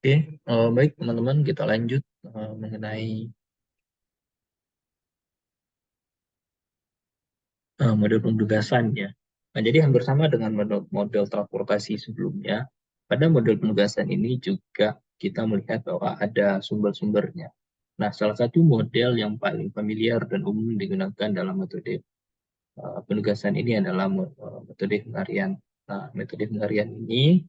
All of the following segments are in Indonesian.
Oke, baik teman-teman, kita lanjut mengenai model penugasan ya. Nah, jadi hampir sama dengan model transportasi sebelumnya. Pada model penugasan ini juga kita melihat bahwa ada sumber-sumbernya. Nah, salah satu model yang paling familiar dan umum digunakan dalam metode penugasan ini adalah metode Hungarian. Nah, metode Hungarian ini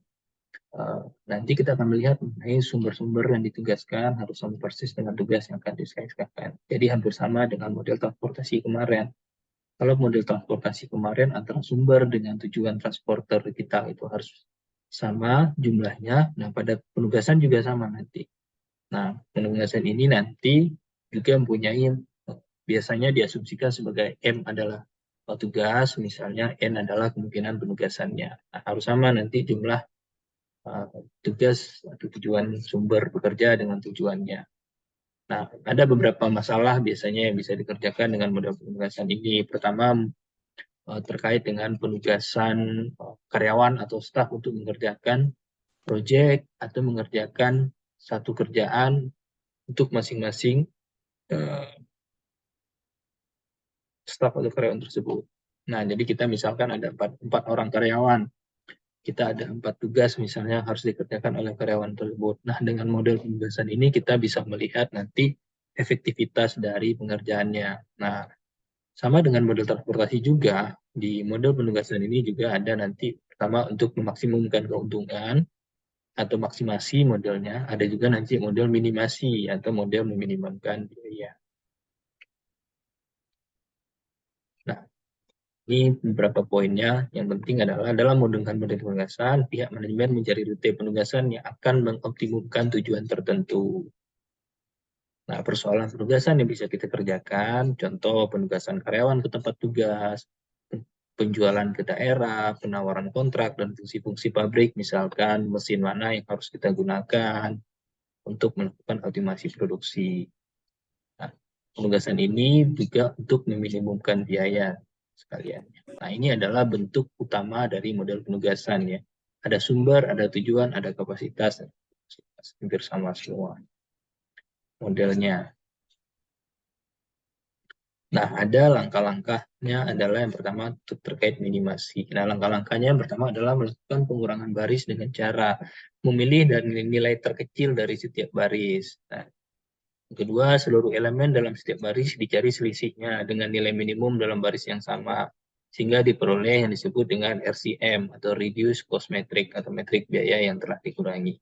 nanti kita akan melihat mengenai sumber-sumber yang ditugaskan harus sama persis dengan tugas yang akan diselesaikan. Jadi hampir sama dengan model transportasi kemarin. Kalau model transportasi kemarin antara sumber dengan tujuan transporter kita itu harus sama jumlahnya. Nah, pada penugasan juga sama nanti. Nah, penugasan ini nanti juga mempunyai biasanya diasumsikan sebagai M adalah tugas, misalnya N adalah kemungkinan penugasannya. Nah, harus sama nanti jumlah tugas atau tujuan sumber bekerja dengan tujuannya. Nah, ada beberapa masalah biasanya yang bisa dikerjakan dengan model penugasan ini. Pertama, terkait dengan penugasan karyawan atau staf untuk mengerjakan proyek atau mengerjakan satu kerjaan untuk masing-masing staf atau karyawan tersebut. Nah, jadi kita misalkan ada empat orang karyawan, kita ada 4 tugas misalnya harus dikerjakan oleh karyawan tersebut. Nah, dengan model penugasan ini kita bisa melihat nanti efektivitas dari pengerjaannya. Nah, sama dengan model transportasi juga, di model penugasan ini juga ada nanti pertama untuk memaksimumkan keuntungan atau maksimasi modelnya, ada juga nanti model minimasi atau model meminimumkan biaya. Nah, ini beberapa poinnya. Yang penting adalah dalam model penugasan, pihak manajemen mencari rute penugasan yang akan mengoptimumkan tujuan tertentu. Nah, persoalan penugasan yang bisa kita kerjakan, contoh penugasan karyawan ke tempat tugas, penjualan ke daerah, penawaran kontrak, dan fungsi-fungsi pabrik, misalkan mesin mana yang harus kita gunakan untuk melakukan optimasi produksi. Nah, penugasan ini juga untuk meminimumkan biaya sekalian. Nah, ini adalah bentuk utama dari model penugasan ya. Ada sumber, ada tujuan, ada kapasitas, hampir sama semua modelnya. Nah, ada langkah-langkahnya adalah yang pertama terkait minimasi. Nah, langkah-langkahnya yang pertama adalah melakukan pengurangan baris dengan cara memilih dan nilai terkecil dari setiap baris. Nah, yang kedua, seluruh elemen dalam setiap baris dicari selisihnya dengan nilai minimum dalam baris yang sama, sehingga diperoleh yang disebut dengan RCM atau Reduce Cost Metric atau metrik biaya yang telah dikurangi.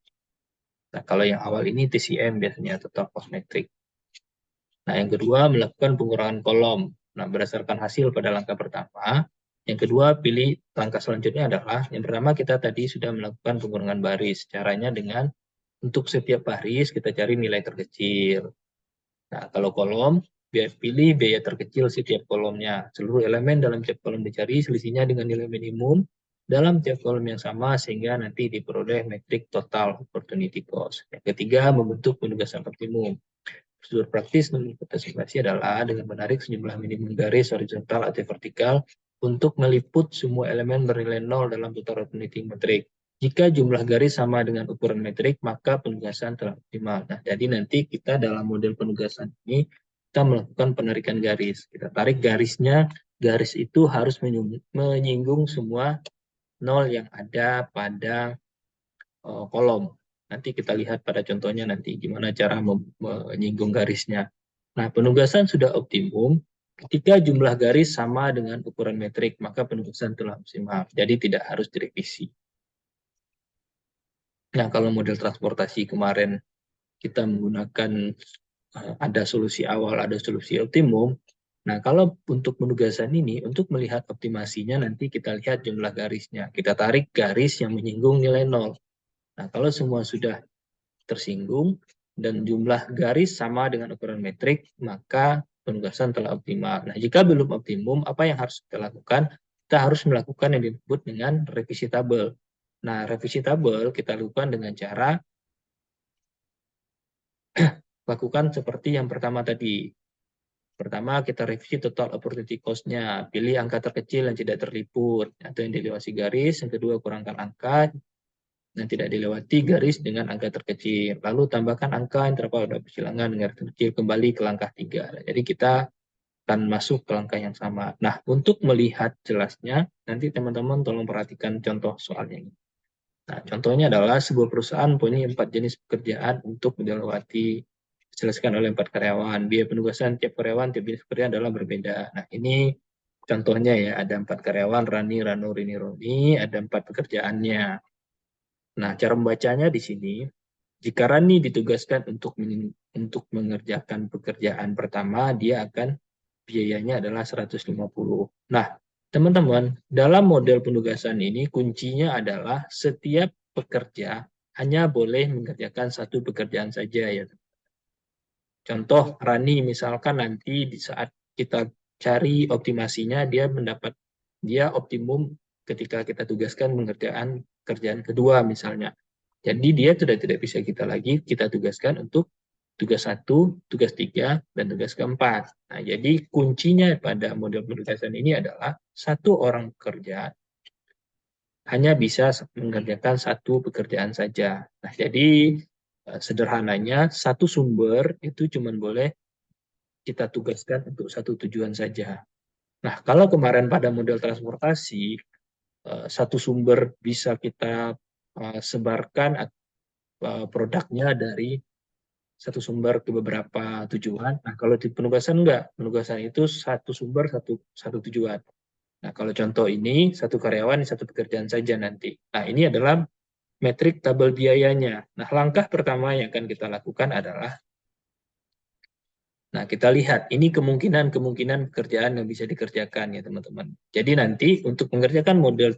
Nah, kalau yang awal ini TCM biasanya, Total Cost Metric. Nah, yang kedua, melakukan pengurangan kolom. Nah, berdasarkan hasil pada langkah pertama. Yang kedua, pilih langkah selanjutnya adalah, yang pertama kita tadi sudah melakukan pengurangan baris. Caranya dengan untuk setiap baris kita cari nilai terkecil. Nah, kalau kolom, pilih biaya terkecil setiap kolomnya. Seluruh elemen dalam tiap kolom dicari selisihnya dengan nilai minimum dalam tiap kolom yang sama sehingga nanti diperoleh metrik total opportunity cost. Yang ketiga, membentuk penugasan optimum. Prosedur praktis menginventarisasi adalah dengan menarik sejumlah minimum garis horizontal atau vertikal untuk meliput semua elemen bernilai 0 dalam total opportunity metrik. Jika jumlah garis sama dengan ukuran metrik, maka penugasan telah optimal. Nah, jadi nanti kita dalam model penugasan ini, kita melakukan penarikan garis. Kita tarik garisnya, garis itu harus menyinggung semua 0 yang ada pada kolom. Nanti kita lihat pada contohnya nanti gimana cara menyinggung garisnya. Nah, penugasan sudah optimum. Ketika jumlah garis sama dengan ukuran metrik, maka penugasan telah optimal. Jadi tidak harus direvisi. Nah, kalau model transportasi kemarin kita menggunakan ada solusi awal, ada solusi optimum. Nah, kalau untuk penugasan ini, untuk melihat optimasinya nanti kita lihat jumlah garisnya. Kita tarik garis yang menyinggung nilai 0. Nah, kalau semua sudah tersinggung dan jumlah garis sama dengan ukuran metrik, maka penugasan telah optimal. Nah, jika belum optimum, apa yang harus kita lakukan? Kita harus melakukan yang disebut dengan revisi tabel. Nah, revisi tabel kita lakukan dengan cara lakukan seperti yang pertama tadi. Pertama, kita revisi total opportunity cost-nya. Pilih angka terkecil yang tidak terliput, atau yang dilewati garis. Yang kedua, kurangkan angka. Nah, tidak dilewati garis dengan angka terkecil. Lalu tambahkan angka yang terdapat pada bilangan dengan garis terkecil kembali ke langkah 3. Jadi kita akan masuk ke langkah yang sama. Nah, untuk melihat jelasnya, nanti teman-teman tolong perhatikan contoh soalnya ini. Nah, contohnya adalah sebuah perusahaan punya 4 jenis pekerjaan untuk dilewati dijelaskan oleh 4 karyawan. Biaya penugasan tiap karyawan, tiap jenis pekerjaan adalah berbeda. Nah, ini contohnya ya, ada 4 karyawan, Rani, Rano, Rini, Roni, ada 4 pekerjaannya. Nah, cara membacanya di sini, jika Rani ditugaskan untuk mengerjakan pekerjaan pertama, dia akan biayanya adalah 150. Nah, teman-teman, dalam model penugasan ini kuncinya adalah setiap pekerja hanya boleh mengerjakan satu pekerjaan saja ya. Contoh Rani misalkan nanti di saat kita cari optimasinya dia optimum ketika kita tugaskan mengerjakan kerjaan kedua misalnya. Jadi dia sudah tidak bisa kita tugaskan untuk tugas 1, tugas 3, dan tugas keempat. Nah, jadi kuncinya pada model penugasan ini adalah satu orang pekerja hanya bisa mengerjakan satu pekerjaan saja. Nah, jadi sederhananya satu sumber itu cuma boleh kita tugaskan untuk satu tujuan saja. Nah, kalau kemarin pada model transportasi, satu sumber bisa kita sebarkan produknya dari satu sumber ke beberapa tujuan. Nah, kalau di penugasan enggak. Penugasan itu satu sumber, satu tujuan. Nah, kalau contoh ini, satu karyawan, satu pekerjaan saja nanti. Nah, ini adalah metrik tabel biayanya. Nah, langkah pertama yang akan kita lakukan adalah, nah, kita lihat, ini kemungkinan pekerjaan yang bisa dikerjakan ya teman-teman. Jadi nanti untuk mengerjakan model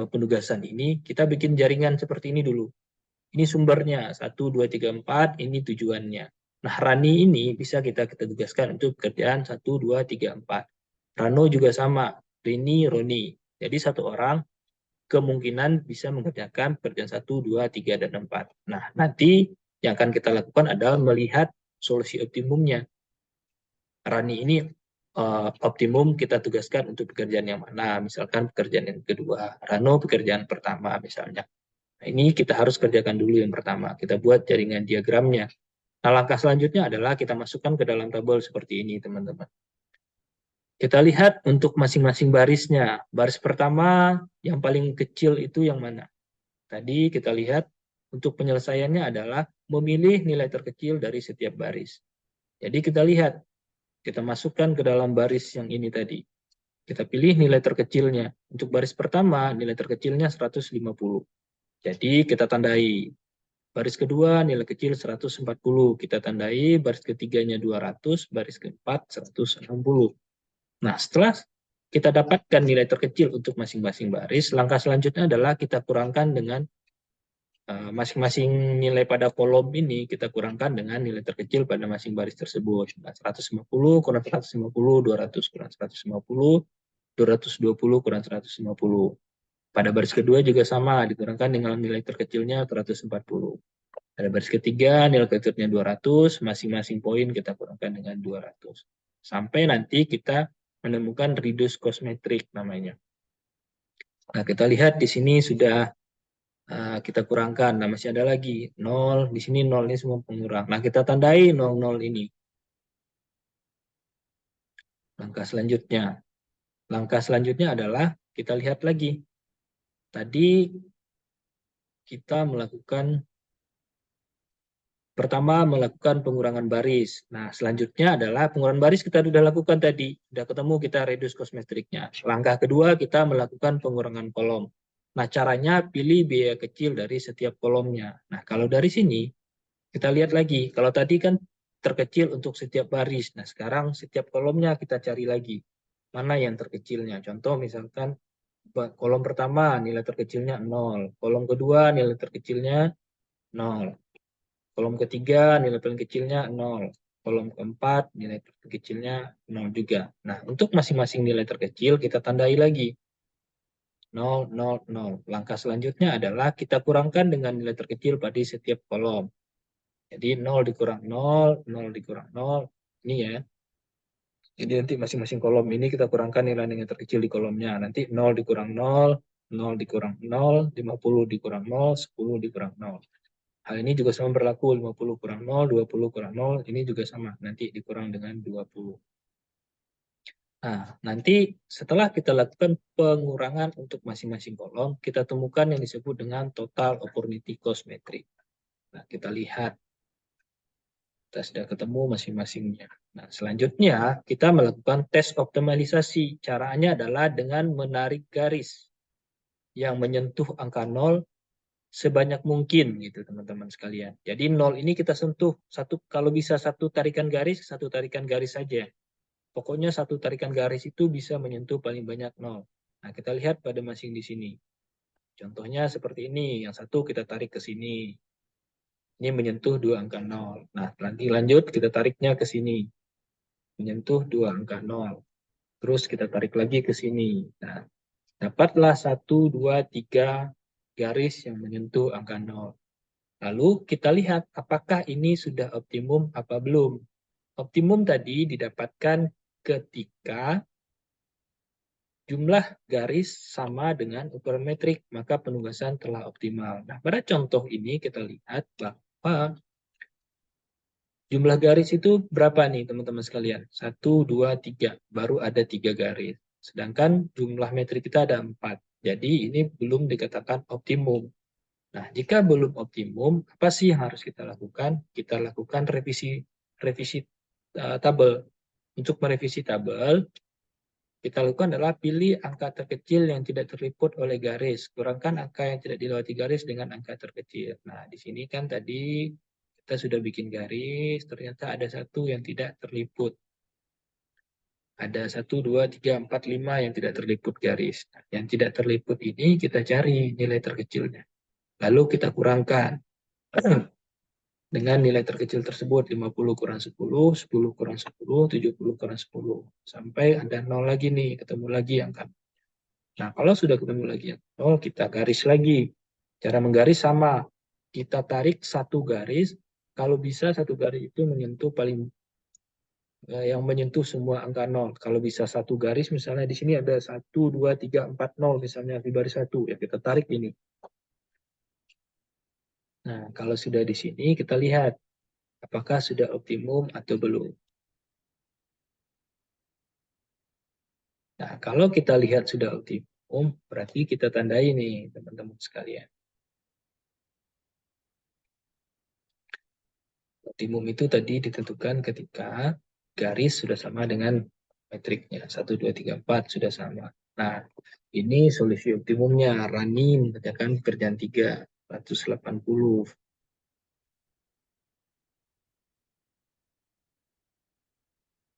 penugasan ini, kita bikin jaringan seperti ini dulu. Ini sumbernya, 1, 2, 3, 4, ini tujuannya. Nah, Rani ini bisa kita tugaskan untuk pekerjaan 1, 2, 3, 4. Rano juga sama, Rini, Roni. Jadi satu orang kemungkinan bisa mengerjakan pekerjaan 1, 2, 3, dan 4. Nah, nanti yang akan kita lakukan adalah melihat solusi optimumnya. Rani ini optimum kita tugaskan untuk pekerjaan yang mana, misalkan pekerjaan yang kedua, Rano pekerjaan pertama misalnya. Nah, ini kita harus kerjakan dulu yang pertama, kita buat jaringan diagramnya. Nah, langkah selanjutnya adalah kita masukkan ke dalam tabel seperti ini teman-teman. Kita lihat untuk masing-masing barisnya. Baris pertama yang paling kecil itu yang mana? Tadi kita lihat untuk penyelesaiannya adalah memilih nilai terkecil dari setiap baris. Jadi kita lihat, kita masukkan ke dalam baris yang ini tadi. Kita pilih nilai terkecilnya. Untuk baris pertama, nilai terkecilnya 150. Jadi kita tandai. Baris kedua, nilai kecil 140. Kita tandai. Baris ketiganya 200. Baris keempat, 160. Nah, setelah kita dapatkan nilai terkecil untuk masing-masing baris, langkah selanjutnya adalah kita kurangkan dengan masing-masing nilai pada kolom ini kita kurangkan dengan nilai terkecil pada masing baris tersebut. 150 kurang 150, 200 kurang 150, 220 kurang 150. Pada baris kedua juga sama, dikurangkan dengan nilai terkecilnya 140. Pada baris ketiga, nilai terkecilnya 200, masing-masing poin kita kurangkan dengan 200. Sampai nanti kita menemukan reduce cost metric namanya. Nah, kita lihat di sini sudah kita kurangkan. Nah, masih ada lagi 0, di sini 0 ini semua pengurang. Nah, kita tandai 00 ini. Langkah selanjutnya. Langkah selanjutnya adalah kita lihat lagi. Tadi kita pertama melakukan pengurangan baris. Nah, selanjutnya adalah pengurangan baris kita sudah lakukan tadi. Sudah ketemu kita reduce cost metricnya. Langkah kedua kita melakukan pengurangan kolom. Nah, caranya pilih biaya kecil dari setiap kolomnya. Nah, kalau dari sini kita lihat lagi. Kalau tadi kan terkecil untuk setiap baris. Nah, sekarang setiap kolomnya kita cari lagi. Mana yang terkecilnya? Contoh misalkan kolom pertama nilai terkecilnya 0. Kolom kedua nilai terkecilnya 0. Kolom ketiga nilai paling kecilnya 0. Kolom keempat nilai terkecilnya 0 juga. Nah, untuk masing-masing nilai terkecil kita tandai lagi. 0, 0, 0. Langkah selanjutnya adalah kita kurangkan dengan nilai terkecil pada setiap kolom. Jadi 0 dikurang 0, 0 dikurang 0. Ini ya. Jadi nanti masing-masing kolom ini kita kurangkan nilai-nilai terkecil di kolomnya. Nanti 0 dikurang 0, 0 dikurang 0, 50 dikurang 0, 10 dikurang 0. Hal ini juga sama berlaku, 50 kurang 0, 20 kurang 0, ini juga sama, nanti dikurang dengan 20. Nah, nanti setelah kita lakukan pengurangan untuk masing-masing kolom, kita temukan yang disebut dengan total opportunity cost metric. Nah, kita lihat. Kita sudah ketemu masing-masingnya. Nah, selanjutnya kita melakukan tes optimalisasi. Caranya adalah dengan menarik garis yang menyentuh angka 0 sebanyak mungkin gitu teman-teman sekalian. Jadi 0 ini kita sentuh satu, kalau bisa satu tarikan garis saja. Pokoknya satu tarikan garis itu bisa menyentuh paling banyak 0. Nah, kita lihat pada masing di sini. Contohnya seperti ini, yang satu kita tarik ke sini. Ini menyentuh dua angka 0. Nah, lanjut kita tariknya ke sini. Menyentuh dua angka 0. Terus kita tarik lagi ke sini. Nah, dapatlah 1, 2, 3 garis yang menyentuh angka 0. Lalu kita lihat apakah ini sudah optimum apa belum. Optimum tadi didapatkan ketika jumlah garis sama dengan ukuran metrik, maka penugasan telah optimal. Nah, pada contoh ini kita lihat bahwa jumlah garis itu berapa nih teman-teman sekalian? 1, 2, 3. Baru ada 3 garis. Sedangkan jumlah metrik kita ada 4. Jadi ini belum dikatakan optimum. Nah, jika belum optimum, apa sih yang harus kita lakukan? Kita lakukan revisi tabel. Untuk merevisi tabel, kita lakukan adalah pilih angka terkecil yang tidak terliput oleh garis. Kurangkan angka yang tidak dilewati garis dengan angka terkecil. Nah, di sini kan tadi kita sudah bikin garis, ternyata ada satu yang tidak terliput. Ada 1, 2, 3, 4, 5 yang tidak terliput garis. Nah, yang tidak terliput ini kita cari nilai terkecilnya. Lalu kita kurangkan. Dengan nilai terkecil tersebut, 50 kurang 10, 10 kurang 10, 70 kurang 10. Sampai ada 0 lagi nih, ketemu lagi angka. Nah, kalau sudah ketemu lagi yang 0, kita garis lagi. Cara menggaris sama. Kita tarik satu garis, kalau bisa satu garis itu menyentuh yang menyentuh semua angka 0. Kalau bisa satu garis, misalnya di sini ada 1, 2, 3, 4, 0, misalnya di baris 1, ya kita tarik ini. Nah, kalau sudah di sini, kita lihat apakah sudah optimum atau belum. Nah, kalau kita lihat sudah optimum, berarti kita tandai nih, teman-teman sekalian. Optimum itu tadi ditentukan ketika garis sudah sama dengan metriknya. 1, 2, 3, 4 sudah sama. Nah, ini solusi optimumnya. Rani mengerjakan pekerjaan 3, 180.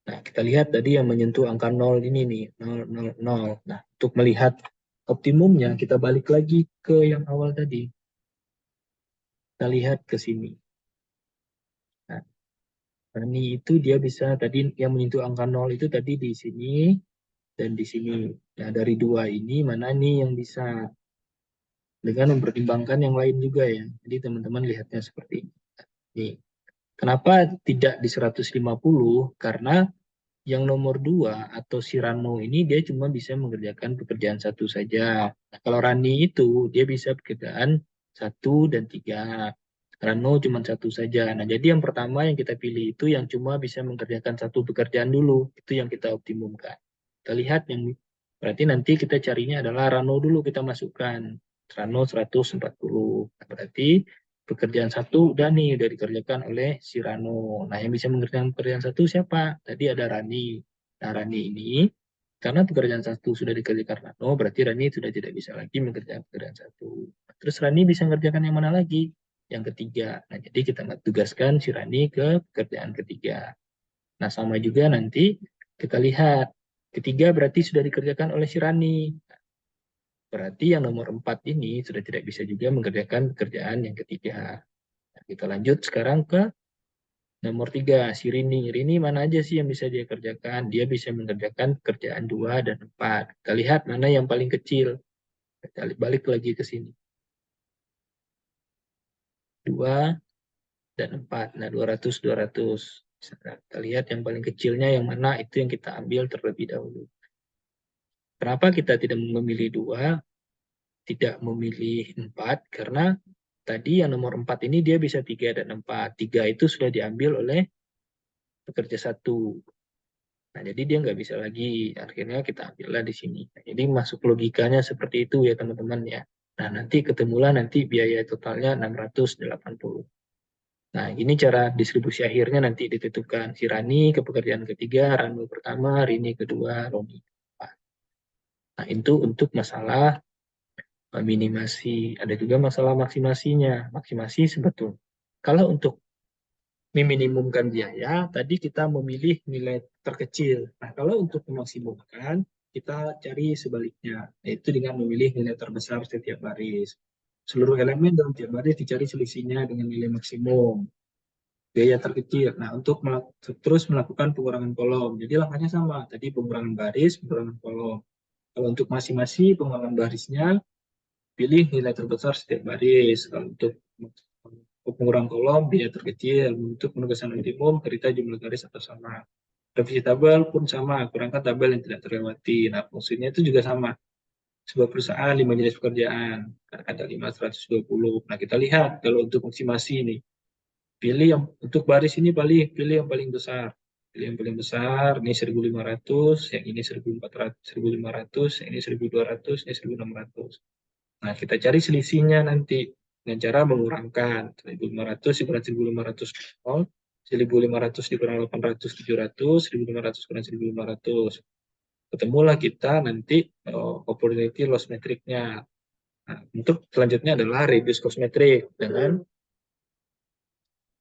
Nah, kita lihat tadi yang menyentuh angka 0 ini nih, 0, 0, 0. Nah, untuk melihat optimumnya, kita balik lagi ke yang awal tadi. Kita lihat ke sini. Nah, Rani itu dia bisa tadi yang menyentuh angka 0 itu tadi di sini dan di sini. Nah, dari dua ini mana nih yang bisa dengan mempertimbangkan yang lain juga ya. Jadi teman-teman lihatnya seperti ini. Nih, kenapa tidak di 150? Karena yang nomor 2 atau si Rano ini dia cuma bisa mengerjakan pekerjaan satu saja. Nah, kalau Rani itu dia bisa pekerjaan 1 dan 3. Rano cuma satu saja. Nah, jadi yang pertama yang kita pilih itu yang cuma bisa mengerjakan satu pekerjaan dulu. Itu yang kita optimumkan. Kita lihat yang berarti nanti kita carinya adalah Rano dulu kita masukkan. Rano 140. Nah, berarti pekerjaan satu udah nih udah dikerjakan oleh si Rano. Nah, yang bisa mengerjakan pekerjaan satu siapa? Tadi ada Rani. Nah, Rani ini karena pekerjaan satu sudah dikerjakan Rano, berarti Rani sudah tidak bisa lagi mengerjakan pekerjaan satu. Terus Rani bisa mengerjakan yang mana lagi? Yang ketiga. Nah, jadi kita tugaskan si Rani ke pekerjaan ketiga. Nah, sama juga nanti kita lihat. Ketiga berarti sudah dikerjakan oleh si Rani. Berarti yang nomor 4 ini sudah tidak bisa juga mengerjakan pekerjaan yang ketiga. Nah, kita lanjut sekarang ke nomor 3, si Rini. Rini mana aja sih yang bisa dia kerjakan? Dia bisa mengerjakan pekerjaan 2 dan 4. Kita lihat mana yang paling kecil. Kita balik lagi ke sini. 2 dan 4. Nah, 200, 200. Nah, kita lihat yang paling kecilnya yang mana, itu yang kita ambil terlebih dahulu. Kenapa kita tidak memilih 2? tidak memilih 4 karena tadi yang nomor 4 ini dia bisa 3 dan 4. 3 itu sudah diambil oleh pekerja satu. Nah, jadi dia nggak bisa lagi. Akhirnya kita ambillah di sini. Nah, jadi masuk logikanya seperti itu ya teman-teman ya. Nah, nanti ketemulah nanti biaya totalnya 680. Nah, ini cara distribusi akhirnya nanti ditentukan. Si Rani ke pekerjaan ketiga, Ranu pertama, Rini kedua, Romi keempat. Nah, itu untuk masalah minimasi. Ada juga masalah maksimasinya. Maksimasi sebetulnya. Kalau untuk meminimumkan biaya, tadi kita memilih nilai terkecil. Nah, kalau untuk memaksimumkan, kita cari sebaliknya, yaitu dengan memilih nilai terbesar setiap baris. Seluruh elemen dalam tiap baris dicari selisihnya dengan nilai maksimum. Biaya terkecil. Nah, untuk terus melakukan pengurangan kolom. Jadi langkahnya sama. Tadi pengurangan baris, pengurangan kolom. Kalau untuk masing-masing pengurangan barisnya, pilih nilai terbesar setiap baris. Kalau untuk pengurangan kolom, biaya terkecil. Untuk penugasan minimum, cerita jumlah garis atau sama. Revisi tabel pun sama, kurangkan tabel yang tidak terlewati. Nah, fungsinya itu juga sama. Sebuah perusahaan 5 jenis pekerjaan, ada 520. Nah, kita lihat kalau untuk maksimasi ini, pilih yang untuk baris ini pilih yang paling besar. Pilih yang paling besar, ini 1.500, yang ini 1.400, 1.500, yang ini 1.200, ini 1.600. Nah, kita cari selisihnya nanti dengan cara mengurangkan 1.500 dikurang 1.500 nol, 1.500 dikurang 800 700, 1.500 kurang 1.500. Ketemulah kita nanti opportunity loss metric-nya. Nah, untuk selanjutnya adalah reduce cost metric dengan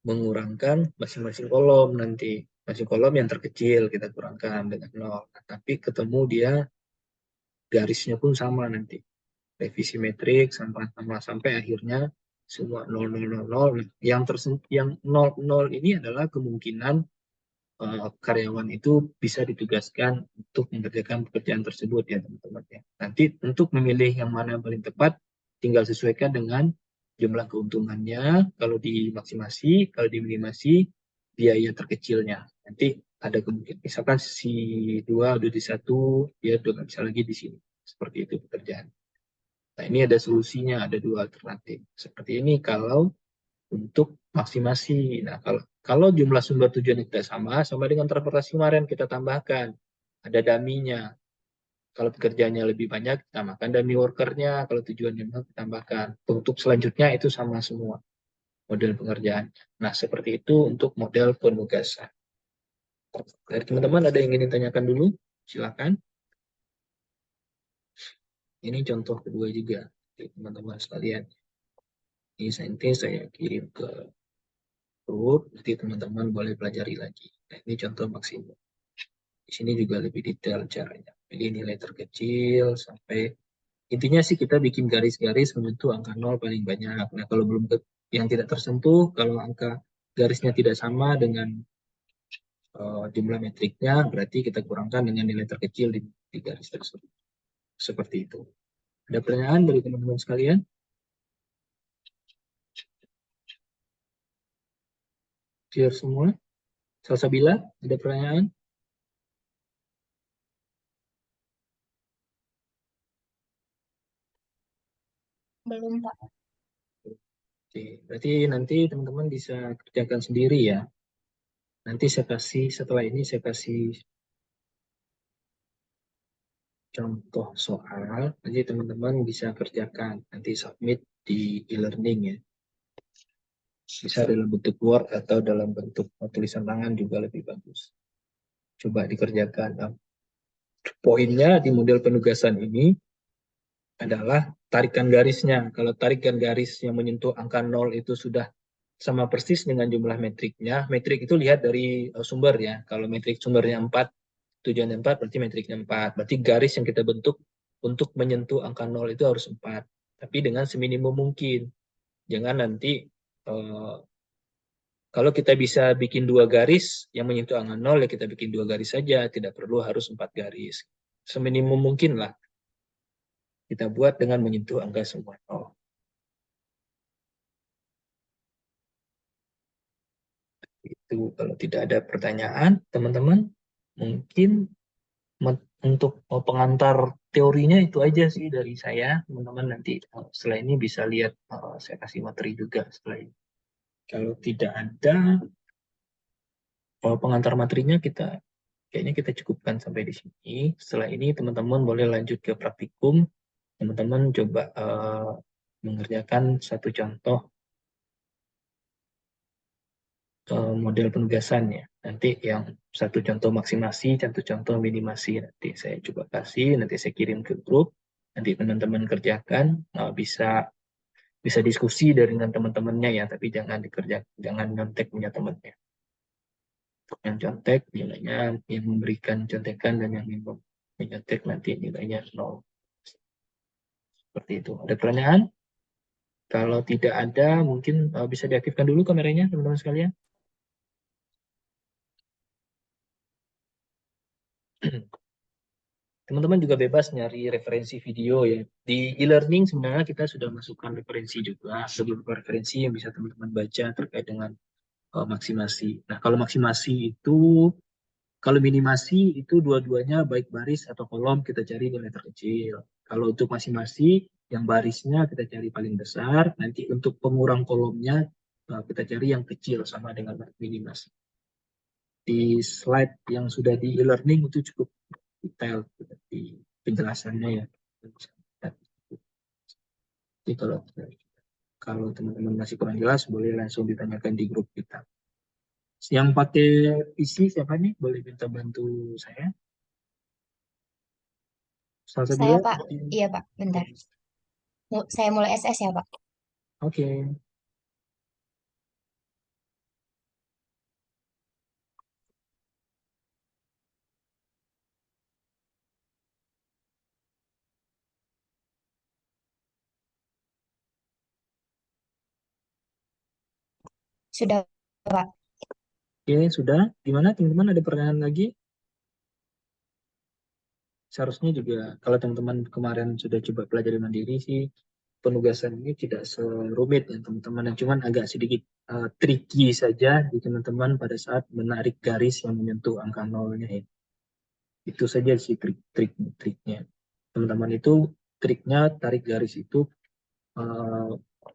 mengurangkan masing-masing kolom nanti. Masing kolom yang terkecil kita kurangkan dengan 0. Nah, tapi ketemu dia garisnya pun sama nanti. Revisi metrik sampai akhirnya semua 0, 0, 0, 0. Yang 0, 0 ini adalah kemungkinan karyawan itu bisa ditugaskan untuk mengerjakan pekerjaan tersebut ya teman-teman ya. Nanti untuk memilih yang mana yang paling tepat tinggal sesuaikan dengan jumlah keuntungannya. Kalau dimaksimasi, kalau diminimasi biaya terkecilnya. Nanti ada kemungkinan misalkan si dua udah di satu, dia udah nggak bisa lagi di sini. Seperti itu pekerjaan. Nah, ini ada solusinya, ada dua alternatif. Seperti ini kalau untuk maksimasi. Nah, kalau jumlah sumber tujuan tidak sama, sama dengan transportasi kemarin kita tambahkan. Ada daminya. Kalau pekerjaannya lebih banyak, tambahkan dummy workernya. Kalau tujuannya memang ditambahkan. Untuk selanjutnya itu sama semua model pengerjaan. Nah, seperti itu untuk model penugasan. Dari teman-teman ada yang ingin ditanyakan dulu? Silakan. Ini contoh kedua juga, teman-teman sekalian. Ini saya kirim ke grup, nanti teman-teman boleh pelajari lagi. Nah, ini contoh maksimum. Di sini juga lebih detail caranya. Pilih nilai terkecil sampai intinya sih kita bikin garis-garis menyentuh angka 0 paling banyak. Nah, kalau belum yang tidak tersentuh, kalau angka garisnya tidak sama dengan jumlah metriknya, berarti kita kurangkan dengan nilai terkecil di garis tersebut. Seperti itu. Ada pertanyaan dari teman-teman sekalian? Clear semua? Salsabila, ada pertanyaan? Belum, Pak. Oke, berarti nanti teman-teman bisa kerjakan sendiri ya. Nanti setelah ini saya kasih contoh soal, nanti teman-teman bisa kerjakan, nanti submit di e-learning ya. Bisa dalam bentuk Word atau dalam bentuk tulisan tangan juga lebih bagus. Coba dikerjakan. Nah, poinnya di model penugasan ini adalah tarikan garisnya. Kalau tarikan garis yang menyentuh angka 0 itu sudah sama persis dengan jumlah metriknya. Metrik itu lihat dari sumber ya. Kalau metrik sumbernya 4, tujuannya 4, berarti metriknya 4. Berarti garis yang kita bentuk untuk menyentuh angka 0 itu harus 4. Tapi dengan seminimum mungkin. Jangan nanti kalau kita bisa bikin 2 garis yang menyentuh angka 0, ya kita bikin 2 garis saja. Tidak perlu harus 4 garis. Seminimum mungkin lah kita buat dengan menyentuh angka semua 0. Itu kalau tidak ada pertanyaan, teman-teman, mungkin untuk pengantar teorinya itu aja sih dari saya. Teman-teman nanti setelah ini bisa lihat, saya kasih materi juga setelah ini. Kalau tidak ada pengantar materinya, kayaknya kita cukupkan sampai di sini. Setelah ini teman-teman boleh lanjut ke praktikum. Teman-teman coba mengerjakan satu contoh model penugasannya. Nanti yang satu contoh maksimasi, satu contoh minimasi. Nanti saya coba kasih, nanti saya kirim ke grup. Nanti teman-teman kerjakan, bisa bisa diskusi dengan teman-temannya ya, tapi jangan nyontek punya temannya. Untuk yang contek nilainya, yang memberikan contekan dan yang menyontek nanti nilainya 0. Seperti itu. Ada pertanyaan? Kalau tidak ada, mungkin bisa diaktifkan dulu kameranya, teman-teman sekalian. Teman-teman juga bebas nyari referensi video ya. Di e-learning sebenarnya kita sudah masukkan referensi juga, ada beberapa referensi yang bisa teman-teman baca terkait dengan maksimasi. Nah, kalau maksimasi itu, kalau minimasi itu dua-duanya baik baris atau kolom kita cari nilai terkecil. Kalau untuk maksimasi, yang barisnya kita cari paling besar, nanti untuk pengurang kolomnya kita cari yang kecil sama dengan minimasi. Di slide yang sudah di e-learning itu cukup detail di penjelasannya ya. Jadi kalau teman-teman masih kurang jelas, boleh langsung ditanyakan di grup kita. Yang pakai PC siapa nih? Boleh minta bantu saya? Saya, Salsabila? Pak. Iya, Pak. Bentar. Saya mulai SS ya, Pak. Oke. Sudah, Pak. Oke, sudah. Gimana teman-teman, ada pertanyaan lagi? Seharusnya juga kalau teman-teman kemarin sudah coba pelajari mandiri sih, penugasan ini tidak serumit ya teman-teman, yang cuman agak sedikit tricky saja di teman-teman pada saat menarik garis yang menyentuh angka nolnya ya. Itu saja sih triknya. Teman-teman itu triknya tarik garis itu